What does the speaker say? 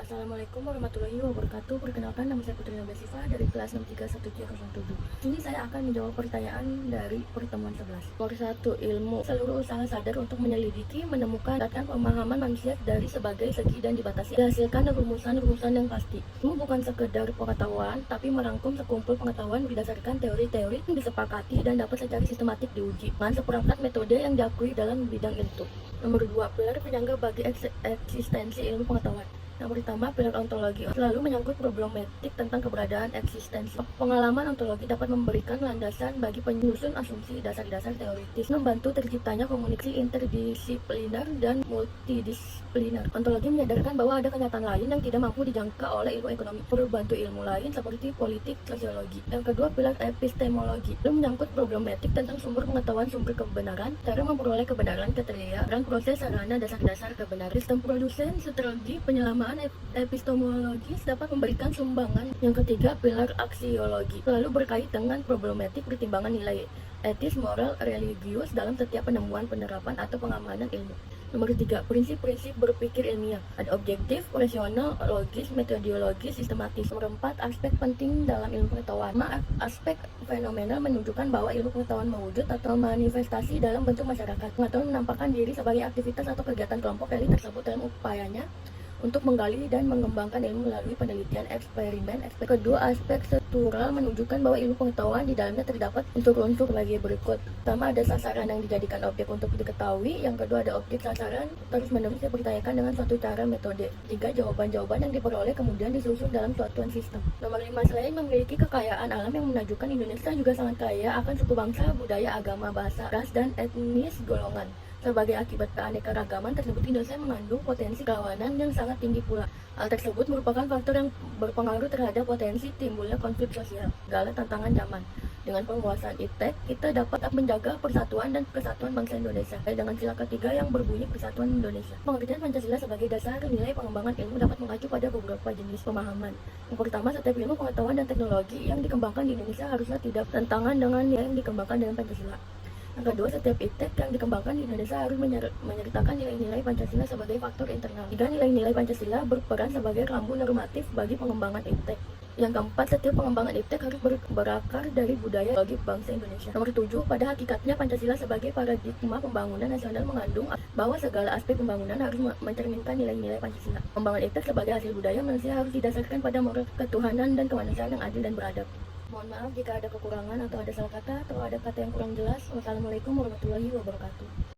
Assalamualaikum warahmatullahi wabarakatuh. Perkenalkan, nama saya Putri Nabila Sifa dari kelas 6310707. Ini saya akan menjawab pertanyaan dari pertemuan 11. Nomor 1, ilmu. Seluruh usaha sadar untuk menyelidiki, menemukan, dan pemahaman manusia dari sebagai segi dan dibatasi. Dihasilkan rumusan-rumusan yang pasti. Ilmu bukan sekedar pengetahuan, tapi merangkum sekumpul pengetahuan berdasarkan teori-teori yang disepakati dan dapat secara sistematik diuji dengan seperangkat metode yang diakui dalam bidang itu. Nomor 2, pilar penyangga bagi eksistensi ilmu pengetahuan. Yang pertama, pilar ontologi selalu menyangkut problematik tentang keberadaan eksistensi. Pengalaman ontologi dapat memberikan landasan bagi penyusun asumsi dasar-dasar teoritis, membantu terciptanya komunikasi interdisipliner dan multidisipliner. Ontologi menyadarkan bahwa ada kenyataan lain yang tidak mampu dijangka oleh ilmu ekonomi, berbantu ilmu lain seperti politik, sosiologi. Yang kedua, pilar epistemologi selalu menyangkut problematik tentang sumber pengetahuan, sumber kebenaran, cara memperoleh kebenaran, kriteria, dan proses sarana dasar-dasar kebenaran. Sistem produsen, strategi, penyelaman epistemologis dapat memberikan sumbangan. Yang ketiga, pilar aksiologi selalu berkait dengan problematik pertimbangan nilai etis, moral, religius dalam setiap penemuan, penerapan, atau pengamalan ilmu. Nomor 3, prinsip-prinsip berpikir ilmiah. Ada objektif, rasional, logis, metodologis, sistematis. Nomor 4, aspek penting dalam ilmu pengetahuan. Aspek fenomenal menunjukkan bahwa ilmu pengetahuan mewujud atau manifestasi dalam bentuk masyarakat. Pengetahuan menampakkan diri sebagai aktivitas atau kegiatan kelompok elit tersebut dalam upayanya untuk menggali dan mengembangkan ilmu melalui penelitian, eksperimen. Kedua, aspek struktural menunjukkan bahwa ilmu pengetahuan di dalamnya terdapat unsur-unsur bagi berikut. Pertama, ada sasaran yang dijadikan objek untuk diketahui. Yang kedua, ada objek sasaran terus-menerus dipertanyakan dengan suatu cara metode. Tiga, jawaban-jawaban yang diperoleh kemudian disusun dalam suatu sistem. Nomor 5, selain memiliki kekayaan alam yang menunjukkan Indonesia juga sangat kaya akan suku bangsa, budaya, agama, bahasa, ras, dan etnis golongan. Sebagai akibat keanekaragaman tersebut, Indonesia mengandung potensi kerawanan yang sangat tinggi pula. Hal tersebut merupakan faktor yang berpengaruh terhadap potensi timbulnya konflik sosial, segala tantangan zaman. Dengan penguasaan IPTEK, kita dapat menjaga persatuan dan kesatuan bangsa Indonesia. Dengan sila ketiga yang berbunyi Persatuan Indonesia. Pengertian Pancasila sebagai dasar nilai pengembangan ilmu dapat mengacu pada beberapa jenis pemahaman. Yang pertama, setiap ilmu pengetahuan dan teknologi yang dikembangkan di Indonesia harusnya tidak tentangan dengan yang dikembangkan dalam Pancasila. Yang kedua, setiap IPTEK yang dikembangkan di Indonesia harus menyertakan nilai-nilai Pancasila sebagai faktor internal. Tiga, nilai-nilai Pancasila berperan sebagai rambu normatif bagi pengembangan IPTEK. Yang keempat, setiap pengembangan IPTEK harus berakar dari budaya bagi bangsa Indonesia. Nomor 7, pada hakikatnya Pancasila sebagai paradigma pembangunan nasional mengandung bahwa segala aspek pembangunan harus mencerminkan nilai-nilai Pancasila. Pengembangan IPTEK sebagai hasil budaya manusia harus didasarkan pada moral ketuhanan dan kemanusiaan yang adil dan beradab. Mohon maaf jika ada kekurangan atau ada salah kata atau ada kata yang kurang jelas. Wassalamualaikum warahmatullahi wabarakatuh.